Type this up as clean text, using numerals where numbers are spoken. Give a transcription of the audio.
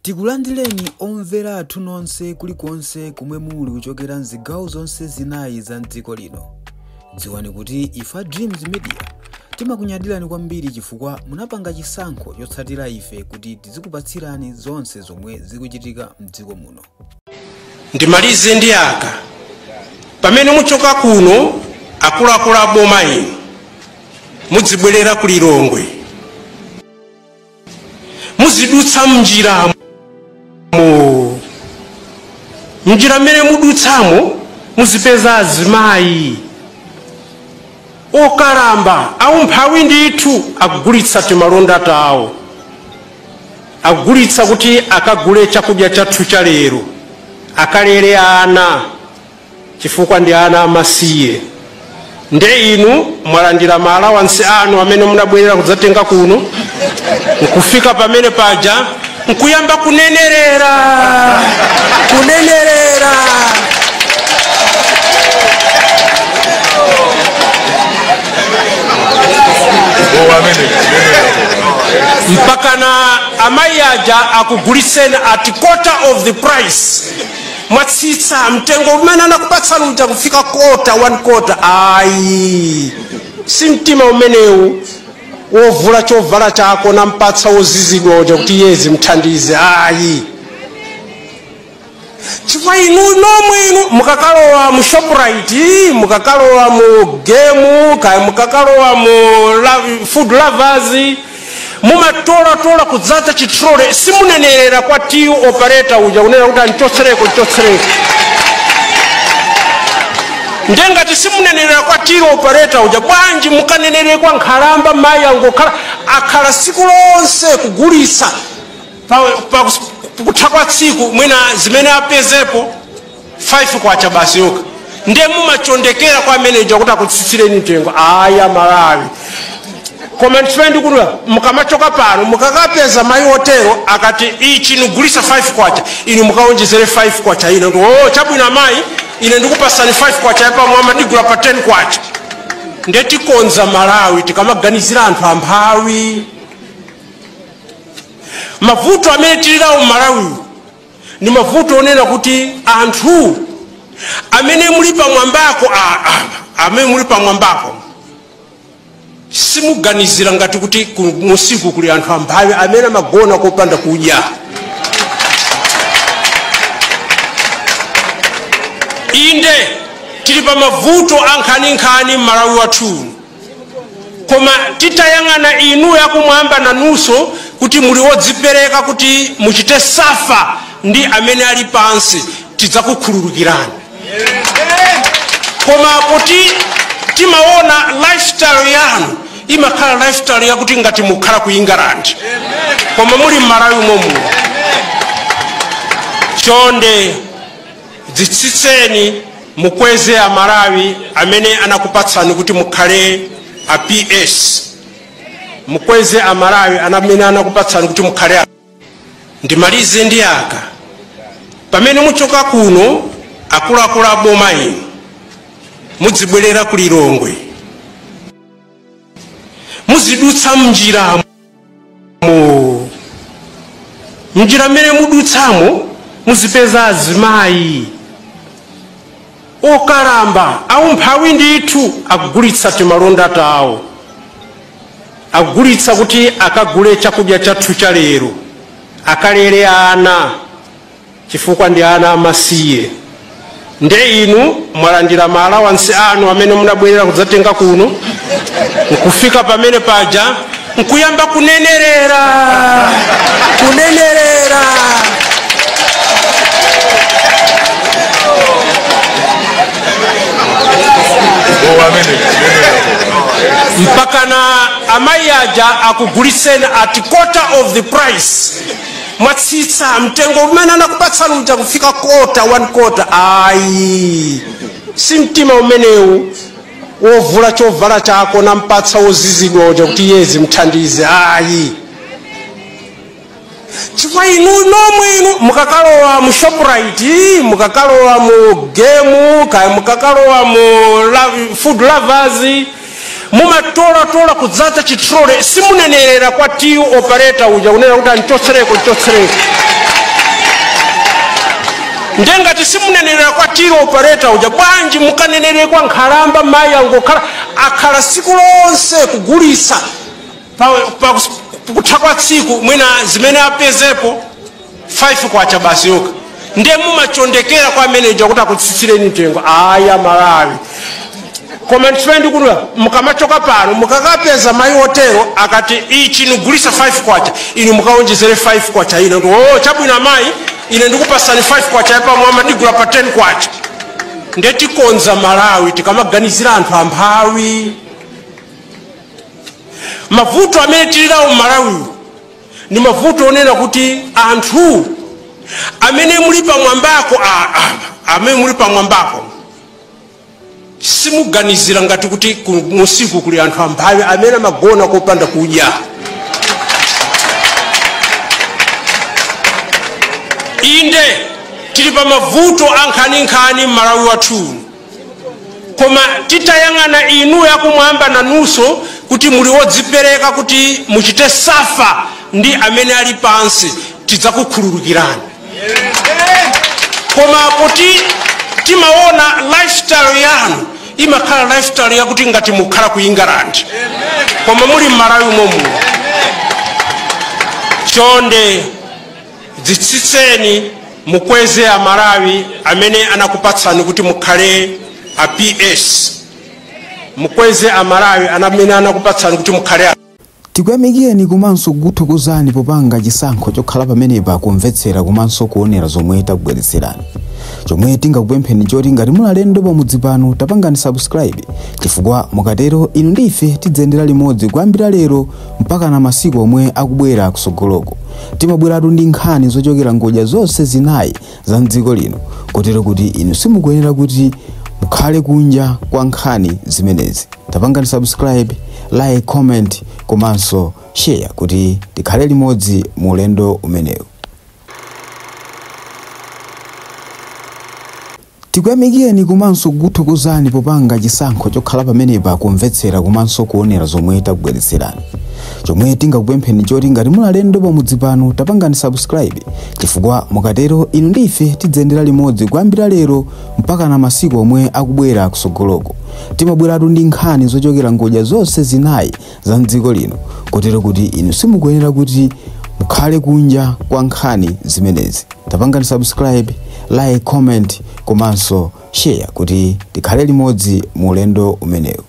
Tikulandireni omvera athu nonse kulikonse kumwe muli kuchokera mzigawo zonse zinayi za mdziko lino. Dziwani kuti ifa Dreams Media timakunyadirani kwambiri chifukwa munapanga chisankho chotsatira ife kuti tizikupatsirani zonse zomwe zikuchitika mdziko muno. Ndimalize ndi aka pamene muchoka kuno akuluakulu a boma ino mudzibwerera ku Lilongwe muzidutsa mnjira mmene mudutsamo muzipeza azimayi okalamba aumphawi ndithu akugulitsa timalonda tawo, akugulitsa kuti akagule chakudya chathu cha lero, akalere ana chifukwa ndi ana amasiye. Nde inu mwalandira maalawansi anu amene munabwerera kudzatenga kuno, nkufika pamene paja nkuyamba kunenerera. Mpaka na amayi aja akugulitseni at quarter of the price. Mwatsitsa mtengo umene anakupatsani uja kufika one quarter. Ayi simtima umenewu wovula chovala chako nampatsa wozizidwa uja kuti yezi mthandize. Ayi chifukwa inu nomwe inu mukakalowa mu Shoprite, mukakalowa mu Game, kaya mukakalowa mu Food Lovers, mumatola kudzaza chitrole simunenerera kwa tiu operator uja kunena kuti anchotsereko. Ndengati simunenerera kwa tiu operator uja bwanji mukanenere kwa nkhalamba mayi angokhala akhala siku lonse kugulitsa kuthakwa tsiku mwina zimene apezepo 5 kwacha basi yoka. Nde mumachondekera kwa manager kuti akutsitsireni mtengo. Aya Malawi koma ndife ndikuti mukamachoka pano mukakapeza mayi hotelo akati ichi nigulitsa 5 kwacha, inu mukaonjezere 5 kwacha ino. Chabwino mayi ine ndikupasani 5 kwacha yapa mwamba ndigula pa 10 kwacha. Nde tikonza Malawi tikamaganizira anthu amphawi. Mavuto amene tilirawo Malawi ni mavuto onena kuti anthu amene muli pamwambako amene muli pamwambako simuganizira ngati kuti musiku kuli anthu amphawi amene amagona kopanda kudya. Inde tili pa mavuto ankhani Malawi wathu, koma titayang'ana inu yakumwamba nanunso kuti muli wodzipereka kuti muchite safa ndi amene ali pansi tidzakukhululukirani. Koma kuti timaona lifestyle yanu imakhala lifestyle yakuti ngati mukhala ku England koma muli Malawi momwe. Chonde dzitsitseni mukweze a Malawi amene anakupatsani kuti mukhale a PS, mukweze a Malawi amene anakupatsani kuti mukhale. Ndimalize ndi aka pamene muchoka kuno akuluakulu a boma ino mudzibwerera ku Lilongwe muzidutsa mnjira mmene mudutsamo muzipeza azimayi okalamba aumphawi ndithu akugulitsa timalonda tawo, akugulitsa kuti akagule chakudya chathu cha lero, akalere ana chifukwa ndi ana amasiye. Nde inu mwalandira maalawansi anu amene munabwerera kudzatenga kuno, nkufika pamene paja nkuyamba kunenerera. Mpaka na amayi aja akugulitseni at quarter of the price. Mwatsitsa mtengo umene anakupatsani uja kufika one quarter. Ayi simtima umenewu wovula chovala chako nampatsa wozizidwa uja kuti yezi mthandize. Ayi chifukwa inu nomwe inu mukakalowa mu Shoprite, mukakalowa mu Game, kaya mukakalowa mu Food Lovers, mumatola kudzaza chitrole simunenerera kwa tiu operator uja kunena kuti anchotsereko. ndengati simunenera kwa tiro operator uja bwanji mukanenere kwa nkhalamba mayi angokhala akhala siku lonse kugulisa kuthakwa tsiku mwina zimene apezepo 5 kwacha basi yoka ndiye mumachondekera kwa manager kuti akutsitsireni mtengo aya Malawi koma ndife ndikunwa mukamachoka pano mukakapeza mayi hotelo akati ichi nigulisa 5 kwacha ini mukaonjezere 5 kwacha ine chabwino mayi ine ndikupasani 5 kwacha yapa mwama ndigula pa 10 kwacha ndetikonza Malawi tikamaganizira anthu amphawi mavuto amene tilirawo Malawi ni mavuto onena kuti anthu amene muli pamwambako amene muli pamwambako simuganizira ngati kuti musiku kuli anthu amphawi amene magona kopanda kudya inde tili pa mavuto ankhani Malawi wathu koma titayang'ana inu yakumwamba nanuso kuti muli wodzipereka kuti muchite safa ndi amene ali pansi tidzakukhululukirani koma kuti timaona lifestyle yanu imakhala lifestyle yakuti ngati mukhala ku England koma muli Malawi momu chonde dzitsitseni mukweze a Malawi amene anakupatsani kuti mukhale a PS mukweze a Malawi amene anakupatsani kuti mukhale tikuyamikeni komanso kukuthokozani popanga chisankho chokhala pamenepa kumvetsera komanso kuonera zomwe takubweretserani chomwe tingakupempheni choti ngati mulalendo pamudzi pano tapangani subscribe chifukwa mukatero inu ndife tidzendera limodzi kuyambira lero mpaka na masiku omwe akubwera kusogoloko timabweratu ndi nkhani zochokera ngodya zonse zinayi za mdziko lino kotero kuti inu simukuyenera kuti mukhale kunja kwa nkhani zimenezi tapangani subscribe like comment komanso share kuti tikhale limodzi mu ulendo umenewu tikuyamikeni komanso kukuthokozani popanga chisankho chokhala pamenepa kumvetsera komanso kuonera zomwe takubweretserani chomwe tingakupempheni choti ngati mulalendo pamudzi pano tapangani subscribe chifukwa mukatero inu ndife tidzendera limodzi kuyambira lero mpaka na masiku omwe akubwera kusogoloko timabweratu ndi nkhani zochokera ngodya zonse zinayi za mdziko lino kotero kuti inu simukuyenera kuti mukhale kunja kwa nkhani zimenezi tapangani subscribe like comment komanso share kuti tikhale limodzi mu ulendo umenewu